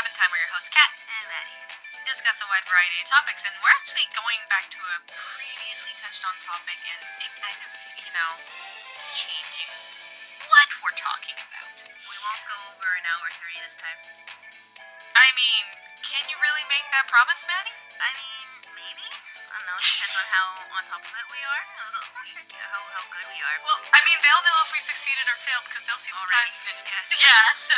Rabbit Time. We're your hosts, Kat And Maddie. discuss a wide variety of topics, and we're actually going back to a previously touched on topic and it kind of, changing what we're talking about. We won't go over an hour 30 this time. I mean, can you really make that promise, Maddie? I mean, maybe. I don't know. It depends on how on top of it we are. How good we are. Well, I mean, they'll know if we succeeded or failed because they'll see the Alright, timestamp. yes. Yeah, so.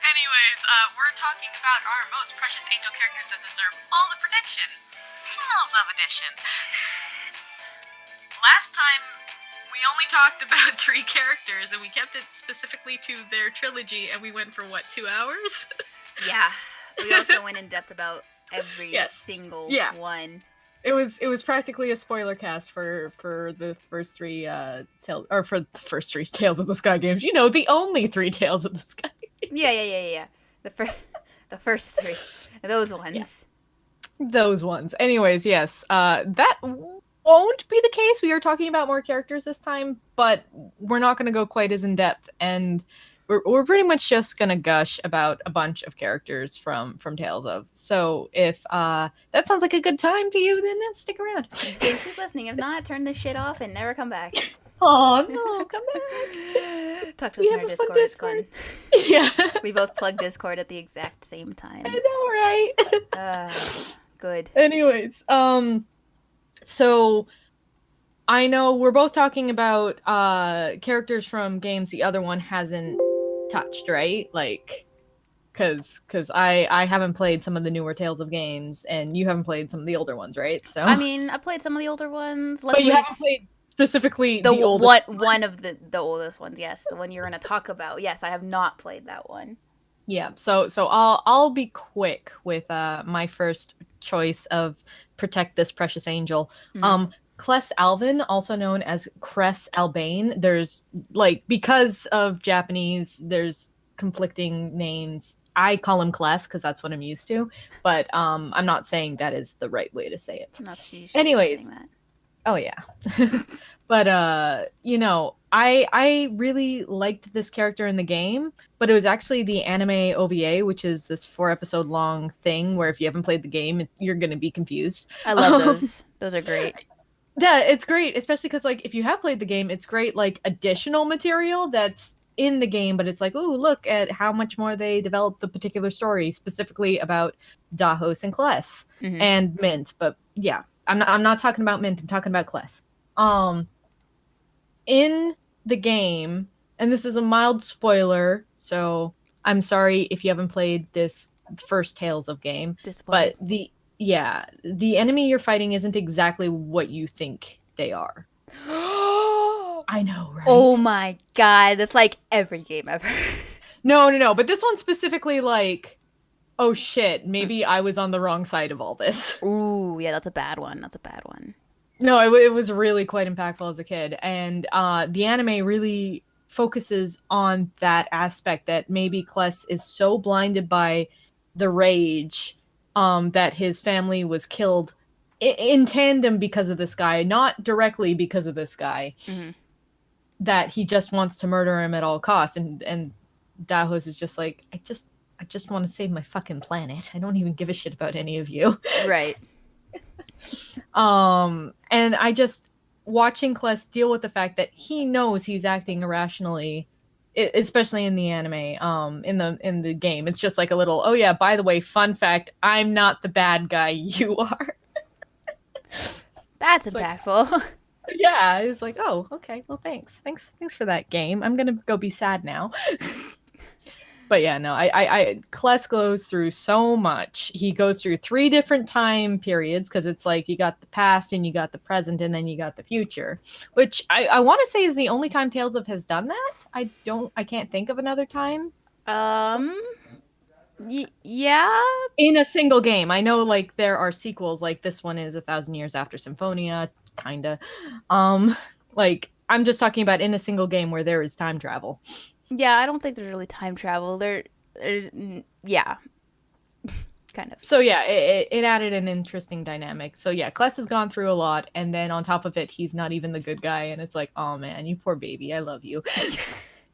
Anyways, we're talking about our most precious angel characters that deserve all the protection. Tales of Edition. Yes. Last time, we only talked about 3 characters, and we kept it specifically to their trilogy, and we went for, 2 hours? Yeah. We also went in depth about every single one. It was practically a spoiler cast for the first 3 Tales of the Sky games. You know, the only 3 Tales of the Sky games. Yeah. The first 3. Those ones. Yeah. Those ones. Anyways, yes. That won't be the case. We are talking about more characters this time, but we're not going to go quite as in depth, and we're pretty much just going to gush about a bunch of characters from Tales of. So if that sounds like a good time to you, then stick around. Keep listening. If not, turn this shit off and never come back. Oh no, come back. Talk to us in our Discord. It's fun. Yeah. We both plug Discord at the exact same time. I know, right? Good. Anyways, so I know we're both talking about characters from games the other one hasn't touched, right? Like, because I haven't played some of the newer Tales of games, and you haven't played some of the older ones, right? So I mean, I played some of the older ones. But you haven't played specifically the oldest one of the oldest ones. Yes, the one you're gonna talk about. Yes, I have not played that one. Yeah, so I'll be quick with my first choice of Protect This Precious Angel. Mm-hmm. Cless Alvin, also known as Cress Albane. There's because of Japanese, there's conflicting names. I call him Cless because that's what I'm used to, but I'm not saying that is the right way to say it. Anyways, oh yeah. But I really liked this character in the game, but it was actually the anime OVA, which is this 4-episode long thing where if you haven't played the game, you're gonna be confused. I love those. Those are great. Yeah, it's great, especially because if you have played the game, it's great additional material that's in the game, but it's ooh, look at how much more they developed the particular story specifically about Dahos and Cless and Mint. But yeah, I'm not talking about Mint. I'm talking about Cless. In the game, and this is a mild spoiler, so I'm sorry if you haven't played this first Tales of game, but the enemy you're fighting isn't exactly what you think they are. I know, right? Oh my god, it's like every game ever. No, but this one specifically, oh shit, maybe I was on the wrong side of all this. Ooh, yeah, that's a bad one. No, it was really quite impactful as a kid, and the anime really focuses on that aspect, that maybe Cless is so blinded by the rage that his family was killed in tandem because of this guy, not directly because of this guy, that he just wants to murder him at all costs. And Dahos is just I just want to save my fucking planet. I don't even give a shit about any of you. Right. And I just watching Cless deal with the fact that he knows he's acting irrationally, especially in the anime, in the game. It's just a little, oh yeah, by the way, fun fact, I'm not the bad guy, you are. That's impactful. Yeah, it's oh, okay, well thanks for that game. I'm gonna go be sad now. But yeah, no, Cless goes through so much. He goes through 3 different time periods, because it's you got the past and you got the present and then you got the future, which I want to say is the only time Tales of has done that. I can't think of another time. Yeah. In a single game. I know there are sequels, this one is 1,000 Years After Symphonia, kinda. I'm just talking about in a single game where there is time travel. Yeah, I don't think there's really time travel. Yeah. Kind of. So yeah, it added an interesting dynamic. So yeah, Cless has gone through a lot, and then on top of it, he's not even the good guy, and it's oh man, you poor baby, I love you.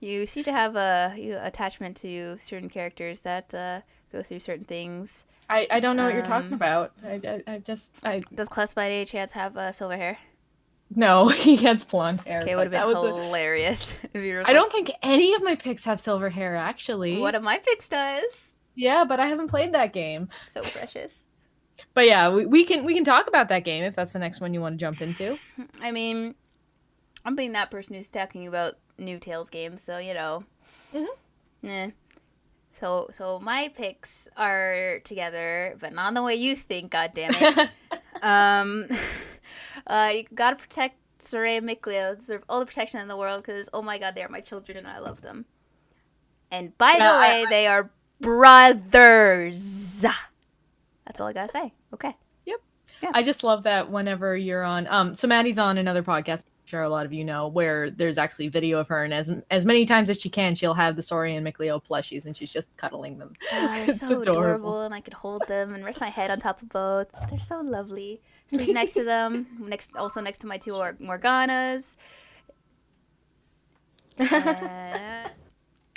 You seem to have a attachment to certain characters that go through certain things. I don't know what you're talking Um, about. I just I Does Kless by any chance have silver hair? no, he has blonde hair, Okay, it would have but been that was a. hilarious if you were just I like, don't think any of my picks have silver hair one actually. of my picks does. Yeah, but I haven't played that game. So precious. But yeah, we can talk about that game if that's the next one you want to jump into. I mean, I'm being that person who's talking about new Tales games, so you know. Mhm. Eh. So my picks are together, but not the way you think. God damn it. Um, you gotta protect Soraya and Mikleo. Deserve all the protection in the world because, oh my god, they are my children and I love them. And by Yeah, the way, they are brothers. That's all I gotta say. Okay. I just love that whenever you're on so Maddie's on another podcast, I'm sure a lot of you know, where there's actually video of her, and as many times as she can, she'll have the Sori and McLeo plushies and she's just cuddling them. They're It's so adorable, and I could hold them and rest my head on top of both. They're so lovely. Sleep next to them, also next to my two Morganas. I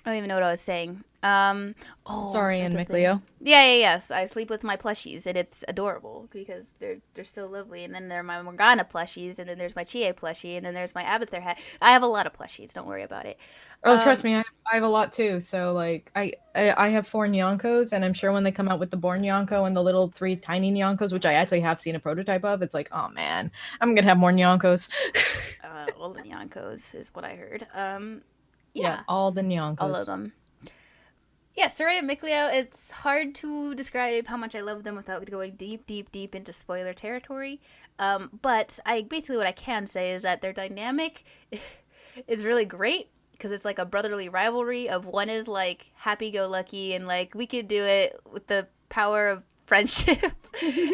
don't even know what I was saying. Sori and that's the thing. McLeo. Yes. I sleep with my plushies, and it's adorable because they're so lovely. And then there are my Morgana plushies, and then there's my Chie plushie, and then there's my Abathur hat. I have a lot of plushies. Don't worry about it. Oh, trust me, I have a lot too. So like, I have 4 Nyankos, and I'm sure when they come out with the Born Nyanko and the little 3 tiny Nyankos, which I actually have seen a prototype of, it's like, oh man, I'm gonna have more Nyankos. All the Nyankos is what I heard. Yeah, all the Nyankos. All of them. Yeah, Soraya and Mikleo, it's hard to describe how much I love them without going deep into spoiler territory. But basically what I can say is that their dynamic is really great because it's like a brotherly rivalry of one is like happy-go-lucky and like we could do it with the power of friendship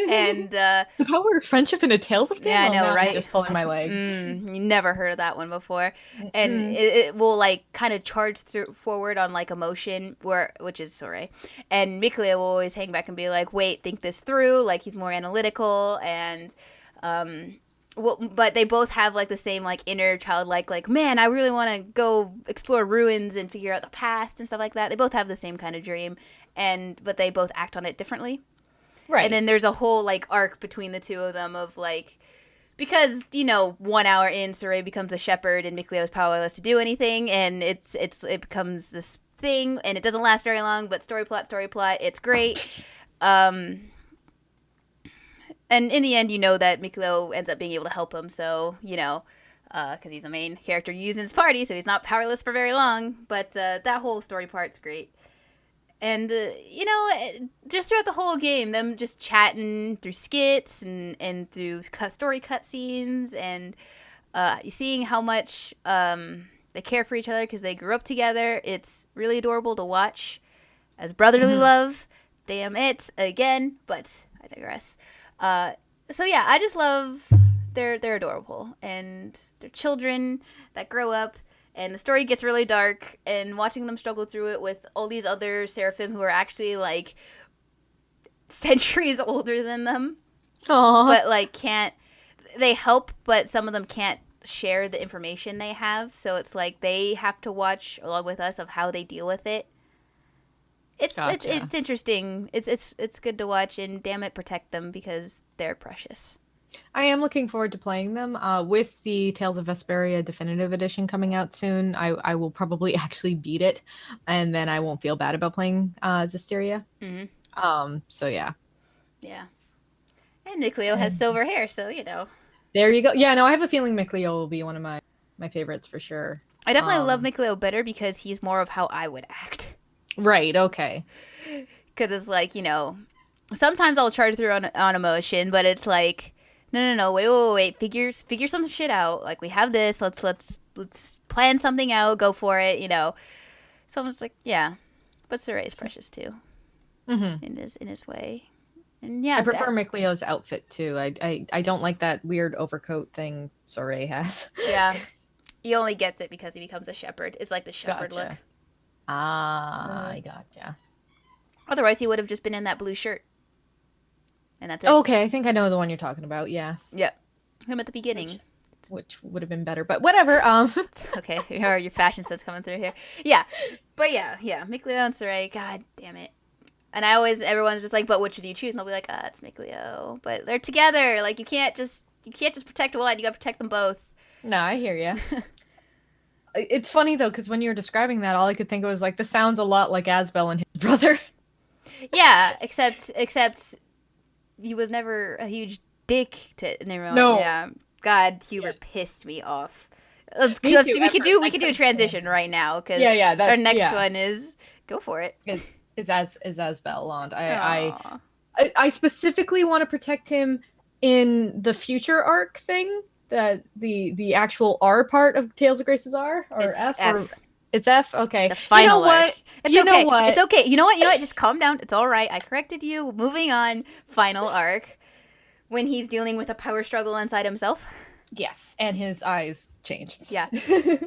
and the power of friendship in a Tales of game. Yeah, I know, right? I'm just pulling my leg. You never heard of that one before, and it will like kind of charge forward on like emotion, which is Sorey, and Mikleo will always hang back and be like, "Wait, think this through." Like he's more analytical, and but they both have like the same like inner childlike, like man, I really want to go explore ruins and figure out the past and stuff like that. They both have the same kind of dream, but they both act on it differently. Right. And then there's a whole like arc between the two of them of like, because 1 hour in, Sorey becomes a shepherd and Mikleo is powerless to do anything, and it becomes this thing, and it doesn't last very long. But story plot, it's great. And in the end, that Mikleo ends up being able to help him. So because he's the main character using his party, so he's not powerless for very long. But that whole story part's great. And, just throughout the whole game, them just chatting through skits and through story cutscenes and seeing how much they care for each other because they grew up together. It's really adorable to watch as brotherly love. Damn it, again, but I digress. So yeah, I just love, they're adorable. And they're children that grow up. And the story gets really dark, and watching them struggle through it with all these other Seraphim who are actually, like, centuries older than them. Aww. But, like, they help, but some of them can't share the information they have. So it's like they have to watch along with us of how they deal with it. It's interesting. It's good to watch, and damn it, protect them because they're precious. I am looking forward to playing them. With the Tales of Vesperia Definitive Edition coming out soon, I will probably actually beat it, and then I won't feel bad about playing Zestiria. So yeah. Yeah. And Mikleo has silver hair, so There you go. Yeah, no, I have a feeling Mikleo will be one of my favorites for sure. I definitely love Mikleo better because he's more of how I would act. Right, okay. Because it's like, sometimes I'll charge through on emotion, but it's like, no, wait, figure some shit out. Like, we have this, let's plan something out, go for it, So I'm just like, yeah. But Sorey is precious too. In his way. And yeah. I prefer Mikleo's outfit too. I don't like that weird overcoat thing Sorey has. Yeah. He only gets it because he becomes a shepherd. It's like the shepherd look. I gotcha. Otherwise, he would have just been in that blue shirt. And that's it. Okay, I think I know the one you're talking about, yeah. Yep. Him at the beginning. which would have been better, but whatever. Okay, your fashion sense coming through here. Yeah, but yeah, Mikleo and Saray. God damn it. And everyone's just like, but which do you choose? And they'll be like, it's Mikleo. But they're together. Like you can't just protect one. You gotta protect them both. No, I hear you. It's funny though, because when you were describing that, all I could think of was like, this sounds a lot like Asbel and his brother. Yeah, except he was never a huge dick to everyone. No. Yeah. God, Hubert pissed me off. Me too. We could do a transition right now because our next one is go for it. Is Asbel, and Aw. I specifically want to protect him in the future arc thing, that the actual R part of Tales of Grace's R or It's F. F. Or it's F. Okay, The final you know arc. what? It's You okay. know what? It's okay. You know what? Just calm down. It's all right. I corrected you. Moving on. Final arc. When he's dealing with a power struggle inside himself. Yes, and his eyes change. Yeah.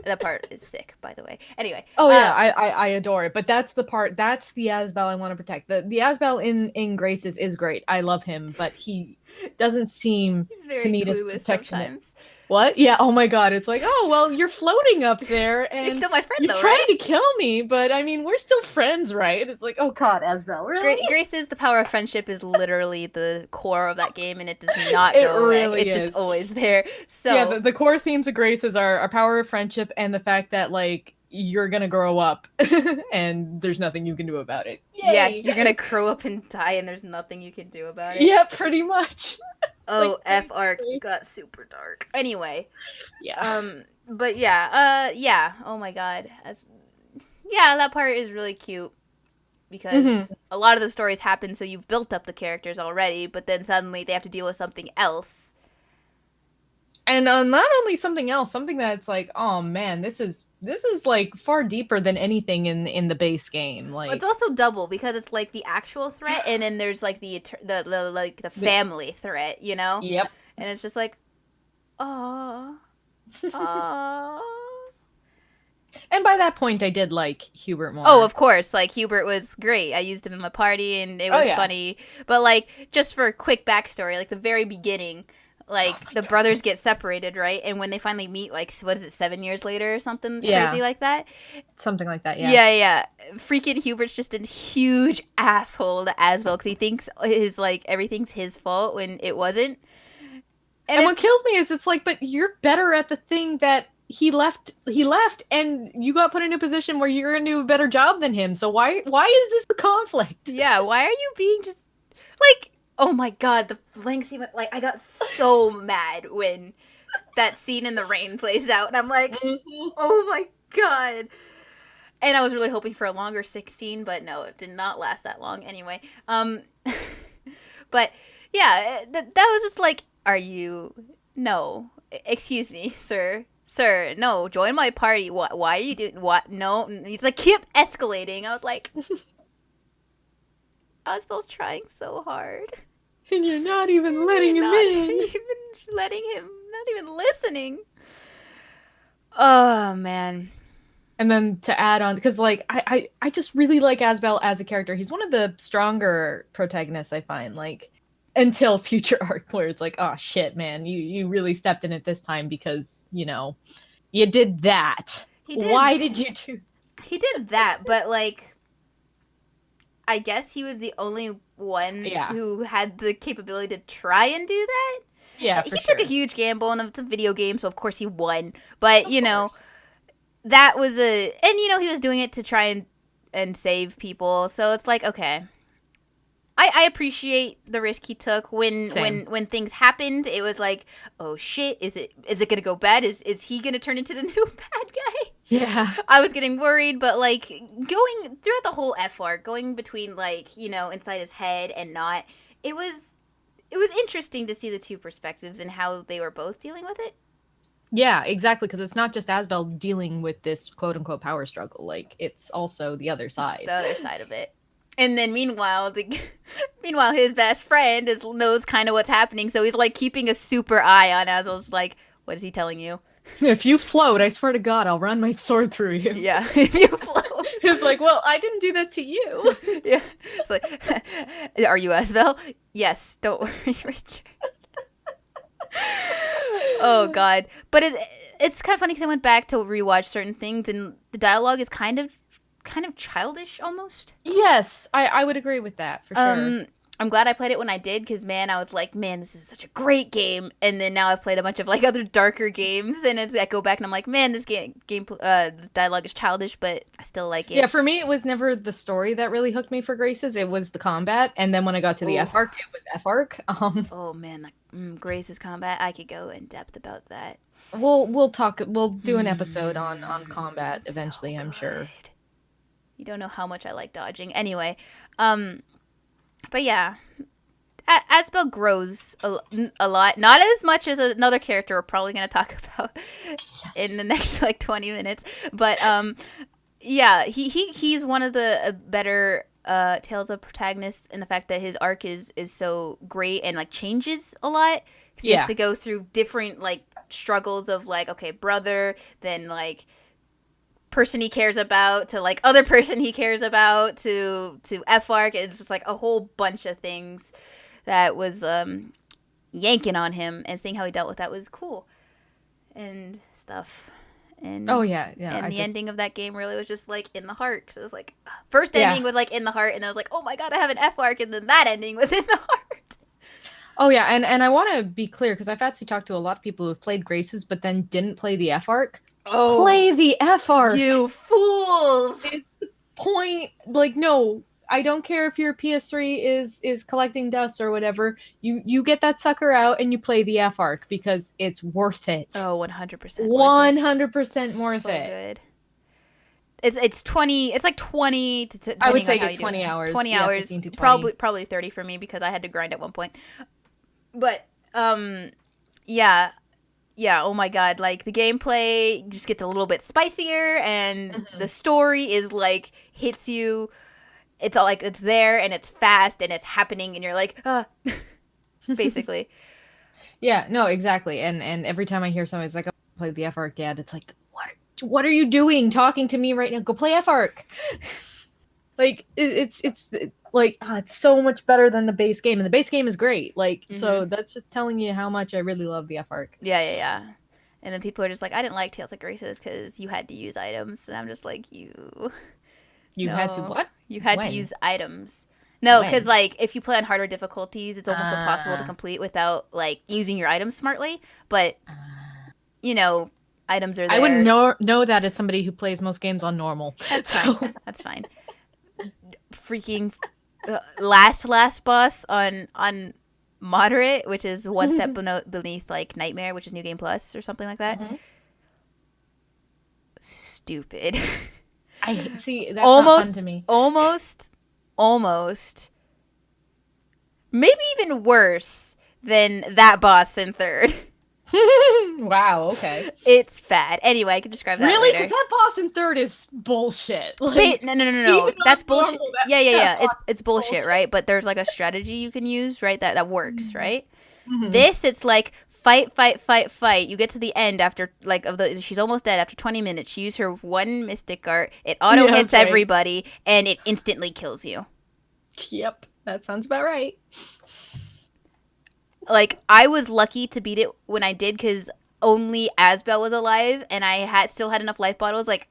That part is sick, by the way. Anyway. Oh yeah, I adore it. But that's the part. That's the Asbel I want to protect. The Asbel in Graces is great. I love him, but he doesn't seem He's very to need his clueless protection. sometimes. What? Yeah. Oh my God. It's like, oh well, you're floating up there, and You're still my friend, you're though, trying right? to kill me. But I mean, we're still friends, right? It's like, oh God, Asbel, really? Grace's The Power of Friendship is literally the core of that game, and it does not It go away. really It's is. just always there. So Yeah, the core themes of Graces are power of friendship and the fact that like you're gonna grow up and there's nothing you can do about it. yeah, Yay! you're gonna grow up and die, and there's nothing you can do about it. Yeah, pretty much. Oh, like, F arc basically. got super dark. Anyway, Yeah. but yeah. Oh my God, that part is really cute because a lot of the stories happen, so you've built up the characters already, but then suddenly they have to deal with something else. And not only something else, something that's like, oh man, this is like far deeper than anything in the base game. Like It's also double because it's like the actual threat, and then there's like the family threat, you know? Yep. And it's just like, aww. And by that point, I did like Hubert more. Oh, of course. Like, Hubert was great. I used him in my party, and it was funny. But, like, just for a quick backstory, like, the very beginning, like, the brothers get separated, right? And when they finally meet, like, what is it, 7 years later or something crazy like that? Something like that, yeah. Yeah. Freaking Hubert's just a huge asshole to Asbel because he thinks everything's his fault when it wasn't. And what kills me is it's like, but you're better at the thing that he left, and you got put in a position where you're gonna do a better job than him. So why is this a conflict? Yeah, why are you being just like, oh my God, the lengths he went, like, I got so mad when that scene in the rain plays out, and I'm like, oh my God. And I was really hoping for a longer 16, but no, it did not last that long anyway. But yeah, that was just like, no, excuse me, sir, no, join my party. Why are you doing, what? No, he's like, keep escalating. I was like, Asbel's trying so hard. And you're not even letting him Not in. even letting him, not even listening. Oh, man. And then to add on, because like I just really like Asbel as a character. He's one of the stronger protagonists I find. Like until future arc, where it's like, oh shit, man, you really stepped in it this time because you did that. He did. Why did you do? He did that, but like, I guess he was the only one who had the capability to try and do that. Yeah, he took a huge gamble, and it's a video game, so of course he won. But Of course. that was and he was doing it to try and save people. So it's like, okay, I appreciate the risk he took when things happened. It was like, oh shit, is it gonna go bad? Is he gonna turn into the new bad guy? Yeah. I was getting worried, but like going throughout the whole F arc, going between like, inside his head and not, it was interesting to see the two perspectives and how they were both dealing with it. Yeah, exactly, because it's not just Asbel dealing with this quote-unquote power struggle. Like, it's also the other side. The other side of it. And then meanwhile, his best friend knows kind of what's happening, so he's like keeping a super eye on Asbel's like, what is he telling you? If you float, I swear to God, I'll run my sword through you. Yeah, if you float. It's like, well, I didn't do that to you. Yeah. It's like, are you Asbel? Yes, don't worry, Richard. Oh god. But it's kind of funny because I went back to rewatch certain things, and the dialogue is kind of childish almost. Yes, I would agree with that for sure. I'm glad I played it when I did, because man, I was like, man, this is such a great game. And then now I've played a bunch of like other darker games, and as I go back and I'm like, man, this the dialogue is childish, but I still like it. Yeah, for me, it was never the story that really hooked me for Graces. It was the combat, and then when I got to the Ooh. F arc, it was F arc. Oh man, Grace's combat, I could go in depth about that. We'll talk. We'll do an episode on combat eventually. So I'm sure. good. You don't know how much I like dodging. Anyway, but yeah, Asbel grows a lot. Not as much as another character we're probably going to talk about in the next like 20 minutes. But yeah, he's one of the better Tales of protagonists in the fact that his arc is so great and like changes a lot. 'Cause he has to go through different like struggles of like, okay, brother, then like person he cares about to like other person he cares about to F arc. It's just like a whole bunch of things that was yanking on him, and seeing how he dealt with that was cool and stuff. And Oh yeah. and the ending of that game really was just like in the heart, because it was like first ending was like in the heart, and then I was like, oh my god, I have an F arc, and then that ending was in the heart. Oh yeah, and I want to be clear because I've actually talked to a lot of people who have played Graces but then didn't play the F arc. Oh, Play the F arc. you fools! It's the point. Like, no, I don't care if your PS3 is collecting dust or whatever. You get that sucker out and you play the F arc because it's worth it. Oh, 100%. 100% worth So it. good. It's 20. It's like 20 to I would depending say on how get you do 20 it. hours. 20 Yeah, hours, 15 to 20. probably 30 for me because I had to grind at one point. But yeah, oh my god, like the gameplay just gets a little bit spicier, and the story is like hits you. It's all like it's there and it's fast and it's happening and you're like, basically. Yeah, no, exactly. And every time I hear somebody's like, "Oh, I played the F arc," yeah, it's like, what are you doing talking to me right now? Go play F arc. Like it's like it's so much better than the base game, and the base game is great. Like so that's just telling you how much I really love the F arc. Yeah. And then people are just like, I didn't like Tales of Graces because you had to use items, and I'm just like, You had to No. what? You had When? to use items. No, because When? like if you play on harder difficulties, it's almost impossible to Ah. complete without like using your items smartly. But you know, items are there. I wouldn't know that as somebody who plays most games on normal. That's So- fine. That's fine. Freaking last boss on moderate, which is one step beneath like Nightmare, which is New Game Plus or something like that. Mhm. Stupid. I see that's not fun to me. almost, maybe even worse than that boss in third. Wow, okay. It's bad. Anyway, I can describe that Really? later. Because that boss in third is bullshit. Like, No. even That's on bullshit. normal, that Yeah. boss It's bullshit, right? But there's like a strategy you can use, right? That works, right? Mhm. This, it's like fight. You get to the end after like she's almost dead after 20 minutes. She used her one mystic art. It auto Yeah, hits that's right. everybody, and it instantly kills you. Yep, that sounds about right. Like I was lucky to beat it when I did, because only Asbel was alive, and I still had enough life bottles. Like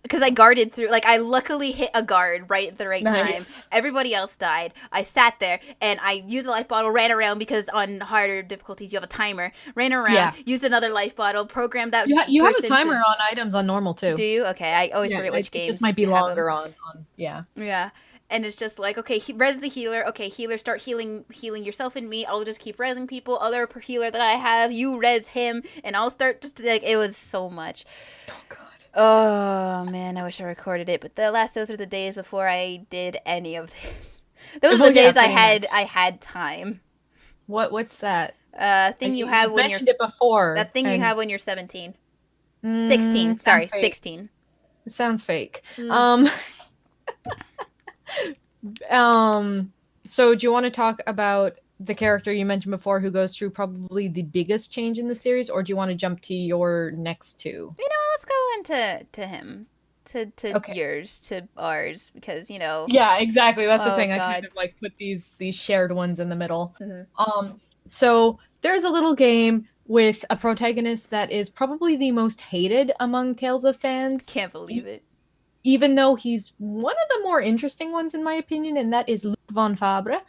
because I guarded through. Like I luckily hit a guard right at the right time. Nice. Everybody else died. I sat there and I used a life bottle, ran around because on harder difficulties you have a timer. Ran around, Yeah. used another life bottle, programmed that. You have a person timer to- on items on normal too. Do you? Okay, I always Yeah, forget which it games. just might be have 'em. longer on yeah. Yeah. And it's just like, okay, res the healer. Okay, healer, start healing yourself and me. I'll just keep resing people. Other healer that I have, you res him, and I'll start just like, it was so much. Oh god. Oh man, I wish I recorded it, but those are the days before I did any of this. Those Well, are the yeah, days I pretty had time. What's that? Thing you have when you're mentioned it before. that thing you and- have when you're 17. Mm, 16. Sorry, sounds fake. 16. It sounds fake. Mm. So do you want to talk about the character you mentioned before who goes through probably the biggest change in the series, or do you want to jump to your next two? You know, let's go into him. To Okay. yours, to ours, because Yeah, exactly. That's the Oh, thing. I God. kind of like put these shared ones in the middle. Mhm. So there's a little game with a protagonist that is probably the most hated among Tales of fans, Can't believe it. even though he's one of the more interesting ones in my opinion, and that is Luc von Fabre.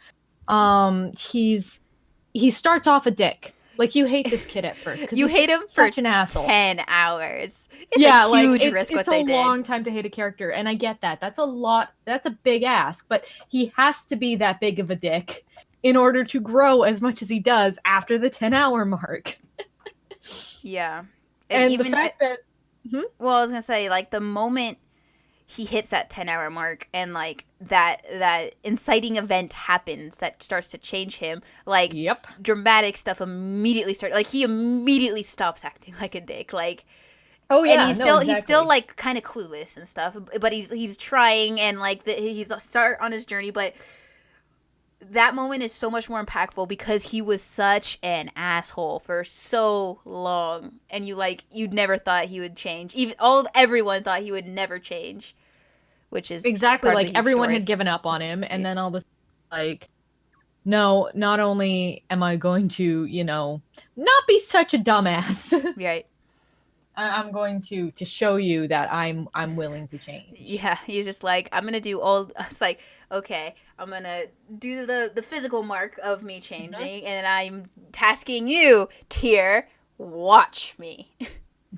He starts off a dick. Like, you hate this kid at first because You hate him for such an asshole. 10 hours. It's a huge risk what they did. It's a long time to hate a character, and I get that. That's a lot. That's a big ask, but he has to be that big of a dick in order to grow as much as he does after the 10-hour mark. Yeah. And even the fact that... well, I was gonna say, like, the moment he hits that 10-hour mark and like that inciting event happens that starts to change him, like, Yep. dramatic stuff immediately starts. Like, he immediately stops acting like a dick. Like, Oh yeah, and he's still like kind of clueless and stuff, but he's trying, and like he's a start on his journey. But that moment is so much more impactful because he was such an asshole for so long, and you'd never thought he would change. Everyone thought he would never change, which is exactly, part of like, the huge everyone story. had given up on him, and then all this, like, no, not only am I going to, not be such a dumbass, Right. I'm going to show you that I'm willing to change. Yeah, he's just like, I'm gonna do all. It's like, okay, I'm gonna do the physical mark of me changing, and I'm tasking you, Tyr, watch me.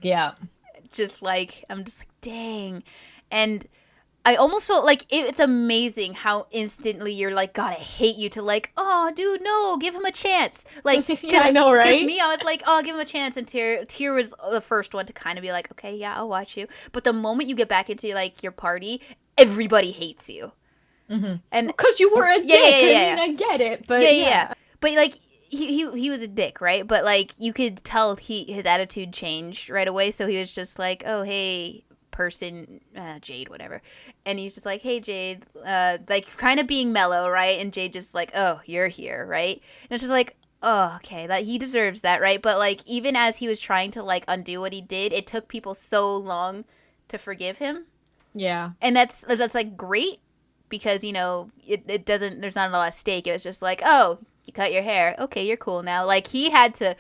Yeah. Just like, I'm just like, dang. And I almost felt like it's amazing how instantly you're like, God, I hate you, to like, oh, dude, no, give him a chance. Like, Yeah, I know, right? Because me, I was like, oh, give him a chance. And Tyr was the first one to kind of be like, okay, yeah, I'll watch you. But the moment you get back into like your party, everybody hates you. Mm-hmm. And because you were a dick. Yeah. I mean, I get it, but yeah. But like, he was a dick, right? But like, you could tell his attitude changed right away. So he was just like, oh, hey, person, Jade, whatever. And he's just like, hey, Jade, like, kind of being mellow, right? And Jade just like, oh, you're here, right? And it's just like, oh, okay, that he deserves that, right? But like, even as he was trying to like undo what he did, it took people so long to forgive him. Yeah. And that's like great, because it doesn't, there's not a lot of stake. It was just like, oh, you cut your hair, okay, you're cool now. Like, he had to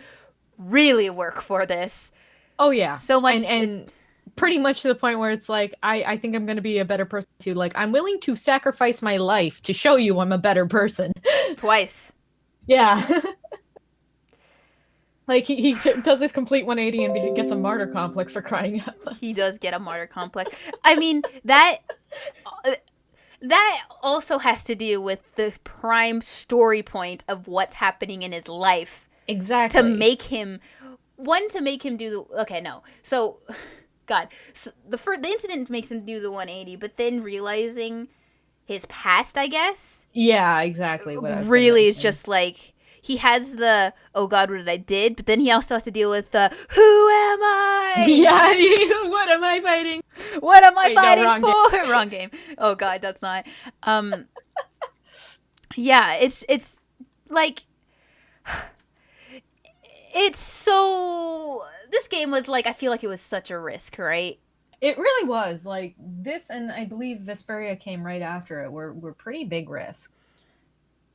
really work for this. Oh yeah. So much. And pretty much to the point where it's like, I think I'm going to be a better person too. Like, I'm willing to sacrifice my life to show you I'm a better person. Twice. Yeah. Like, he does a complete 180 and gets a martyr complex, for crying out loud. He does get a martyr complex. I mean, that also has to do with the prime story point of what's happening in his life. Exactly. To make him do the... Okay, no. So... God, so the incident makes him do the 180, but then realizing his past, I guess. Yeah, exactly. Really is just like, he has the, oh God, what did I did? But then he also has to deal with the, who am I? Yeah, what am I fighting? What am I fighting wrong for? game. Wrong game. Oh God, that's not. Yeah, it's like, it's so... This game was like, I feel like it was such a risk, right? It really was. Like, this, and I believe Vesperia came right after it, were pretty big risks.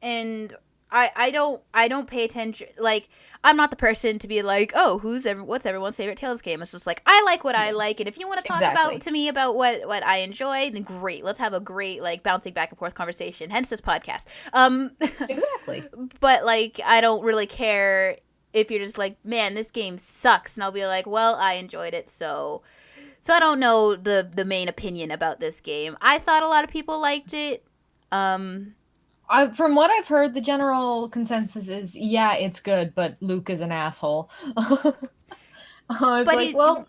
And I don't pay attention. Like, I'm not the person to be like, oh, what's everyone's favorite Tales game? It's just like, I like what I like, and if you want to talk about what I enjoy, then great. Let's have a great, like, bouncing back and forth conversation. Hence this podcast. Exactly. But like, I don't really care if you're just like, man, this game sucks, and I'll be like, well, I enjoyed it, so I don't know the main opinion about this game. I thought a lot of people liked it. From what I've heard, the general consensus is, yeah, it's good, but Luke is an asshole. But he's only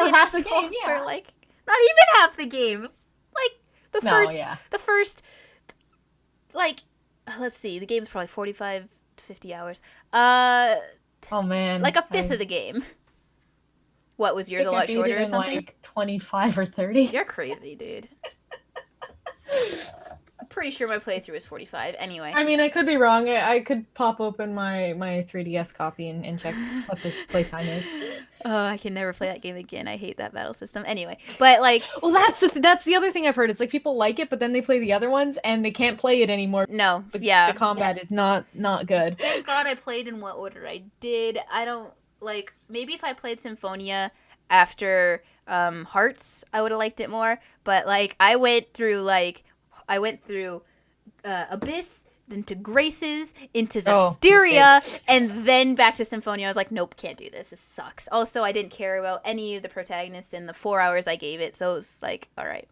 an half the asshole game, yeah. for like not even half the game. Like the first, like, let's see, the game's probably 45 to 50 hours. Oh man, like a fifth of the game. What, was yours a lot shorter or something? Like 25 or 30. You're crazy, dude. I'm pretty sure my playthrough is 45. Anyway. I mean, I could be wrong. I could pop open my 3DS copy and check what the playtime is. Oh, I can never play that game again. I hate that battle system. Anyway, but like... Well, that's the other thing I've heard. It's like, people like it, but then they play the other ones, and they can't play it anymore. No, The combat is not good. Thank God I played in what order I did. I don't... like maybe if I played Symphonia after Hearts, I would have liked it more. But like I went through Abyss, then to Graces, into Zestiria, and then back to Symphonia. I was like, nope, can't do this. This sucks. Also, I didn't care about any of the protagonists in the 4 hours I gave it, so it was like, all right.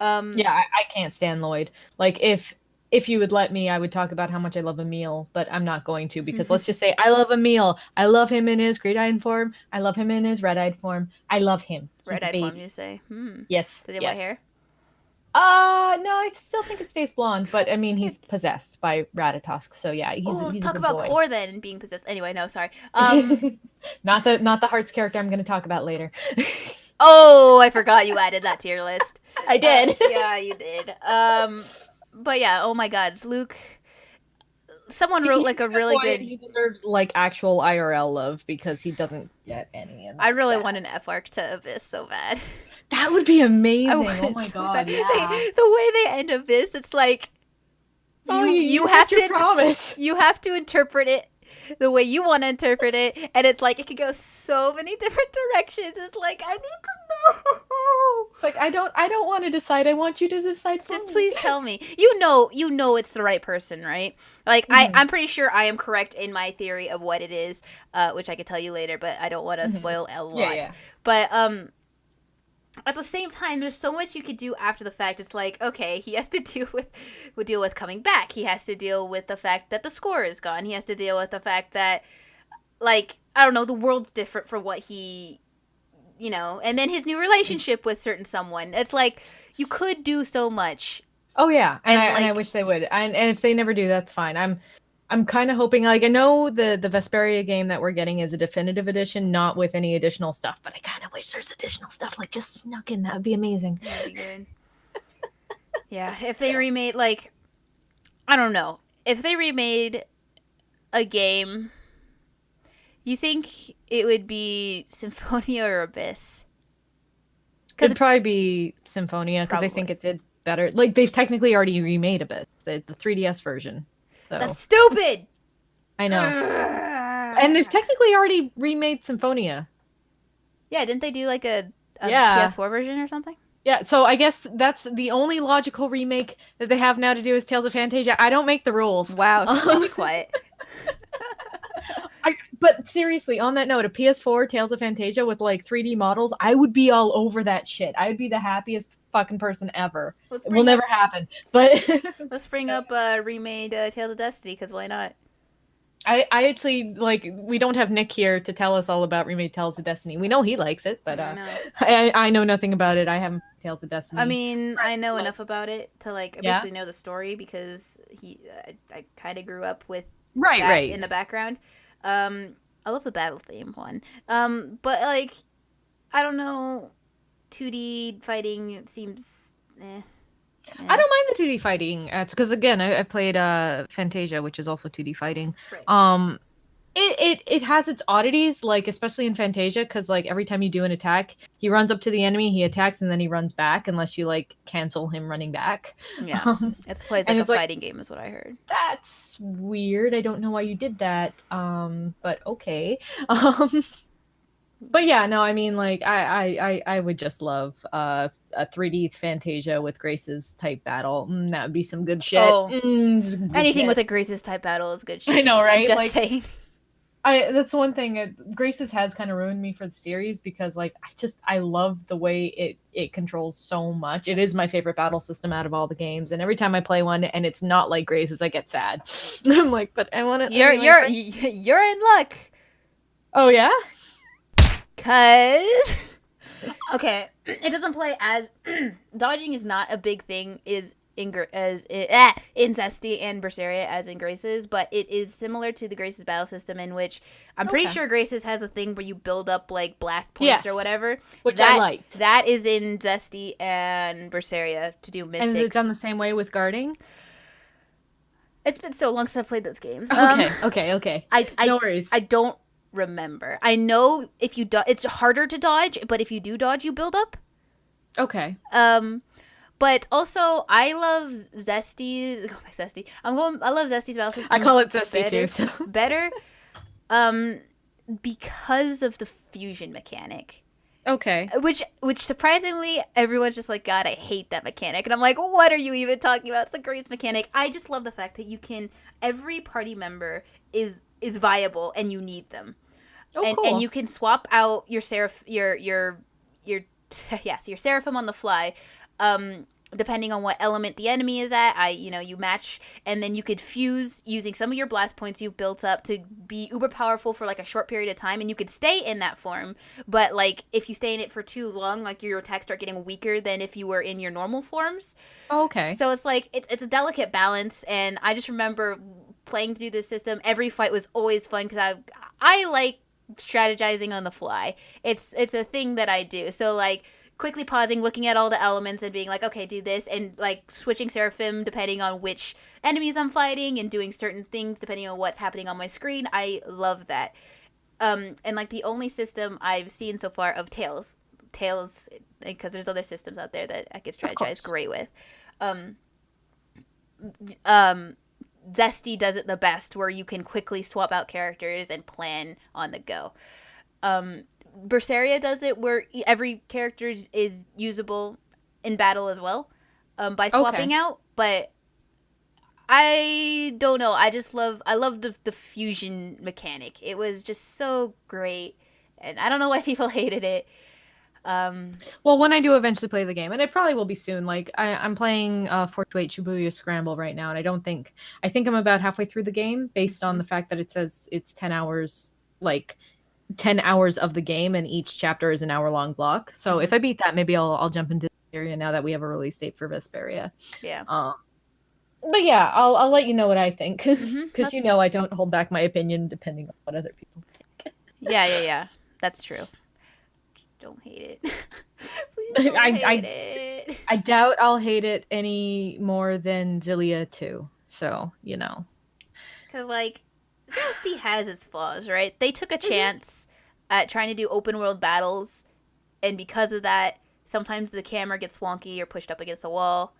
Yeah, I can't stand Lloyd. Like, if you would let me, I would talk about how much I love Emil, but I'm not going to, because let's just say I love Emil. I love him in his Great-Eyed form. I love him in his Red-Eyed form. I love him. Red-Eyed form, you say? Yes. Does he have white hair? No, I still think it stays blonde, but I mean, he's possessed by Ratatosk, so yeah, he's let's a talk good about boy. Core then being possessed. Anyway, no, sorry. Not the Hearts character I'm going to talk about later. Oh, I forgot you added that to your list. I did. Yeah, you did. But yeah, oh my God, Luke. Someone wrote like a really good. He deserves like actual IRL love because he doesn't get any. I really want an F arc to Abyss so bad. That would be amazing. Oh my God, yeah. The way they end Abyss, it's like you have to promise. You have to interpret it the way you want to interpret it, and it's like it could go so many different directions. It's like I need to know. It's like I don't want to decide. I want you to decide for Just me. please tell me. You know it's the right person, right? Like I'm pretty sure I am correct in my theory of what it is, which I could tell you later, but I don't want to spoil a lot. Yeah. But at the same time, there's so much you could do after the fact. It's like, okay, he has to deal with coming back. He has to deal with the fact that the score is gone. He has to deal with the fact that, like, I don't know, the world's different for what he, and then his new relationship with certain someone. It's like, you could do so much. Oh yeah, and I wish they would. And if they never do, that's fine. I'm kind of hoping, like, I know the Vesperia game that we're getting is a definitive edition, not with any additional stuff, but I kind of wish there's additional stuff, like, just snuck in. That would be amazing. That'd be good. Yeah, if they remade, like, I don't know. If they remade a game, you think it would be Symphonia or Abyss? It'd probably be Symphonia, because I think it did better. Like, they've technically already remade Abyss, the 3DS version. So. That's stupid. I know. And they've technically already remade Symphonia. Yeah, didn't they do like a PS4 version or something? Yeah, so I guess that's the only logical remake that they have now to do is Tales of Fantasia. I don't make the rules. Wow, be quiet. But seriously, on that note, a PS4 Tales of Fantasia with like 3D models, I would be all over that shit. I would be the happiest fucking person ever. It will never happen. But let's bring up remade Tales of Destiny, because why not? I actually, like, we don't have Nick here to tell us all about remade Tales of Destiny. We know he likes it, but I know nothing about it. I haven't Tales of Destiny. I mean, I know enough about it to like basically know the story, because I kind of grew up with that in the background. I love the battle theme one. But like, I don't know, 2D fighting seems I don't mind the 2D fighting, because again, I played Fantasia, which is also 2D fighting. Right. It has its oddities, like especially in Fantasia, because like every time you do an attack, he runs up to the enemy, he attacks, and then he runs back, unless you like cancel him running back. Yeah, it plays like a fighting game, is what I heard. That's weird. I don't know why you did that. But okay. But yeah, no, I mean, like, I would just love a 3D Fantasia with Graces type battle. That would be some good shit. Oh, anything with a Graces type battle is good shit. I know, right? I'm just saying. That's one thing. Graces has kind of ruined me for the series, because, like, I love the way it controls so much. It is my favorite battle system out of all the games, and every time I play one and it's not like Graces, I get sad. I'm like, but I want to. You're in luck. Oh yeah. Cause okay, it doesn't play as dodging is not a big thing in Zesty and Berseria as in Graces, but it is similar to the Graces battle system, in which I'm pretty sure Graces has a thing where you build up like blast points or whatever. Which I liked. That is in Zesty and Berseria to do mystics. And is it done the same way with guarding? It's been so long since I've played those games. Okay. No worries. I don't remember. I know if you it's harder to dodge, but if you do dodge, you build up. Okay. But also I love Zesty. Go back Zesty. I love Zesty's battle system. I call it Zesty too. So. Better. because of the fusion mechanic. Okay. Which surprisingly, everyone's just like, God, I hate that mechanic. And I'm like, what are you even talking about? It's the greatest mechanic. I just love the fact that you can, every party member is viable and you need them. Oh, cool. And you can swap out your your yes, your Seraphim on the fly. Depending on what element the enemy is at, you match, and then you could fuse using some of your blast points you've built up to be uber powerful for like a short period of time, and you could stay in that form. But like if you stay in it for too long, like your attacks start getting weaker than if you were in your normal forms. Okay. So it's like it's a delicate balance, and I just remember playing through this system. Every fight was always fun because I like strategizing on the fly. It's a thing that I do. So like quickly pausing, looking at all the elements and being like, okay, do this, and like switching Seraphim depending on which enemies I'm fighting and doing certain things depending on what's happening on my screen. I love that. And like the only system I've seen so far of Tails, because there's other systems out there that I could strategize great with. Zesty does it the best, where you can quickly swap out characters and plan on the go. Berseria does it where every character is usable in battle as well, by swapping out. But I don't know. I love the fusion mechanic. It was just so great, and I don't know why people hated it. Well, when I do eventually play the game, and it probably will be soon, like I'm playing 428 Shibuya Scramble right now, and I think I'm about halfway through the game based on the fact that it says it's 10 hours, like 10 hours of the game, and each chapter is an hour-long block. So if I beat that, maybe I'll jump into the area now that we have a release date for Vesperia. Yeah. But yeah, I'll let you know what I think, because Mm-hmm. I don't hold back my opinion depending on what other people think. Yeah. That's true. Don't hate it. Please don't hate it. I doubt I'll hate it any more than Xillia 2. So, Because, like, Zesty has its flaws, right? They took a chance at trying to do open world battles, and because of that, sometimes the camera gets wonky or pushed up against a wall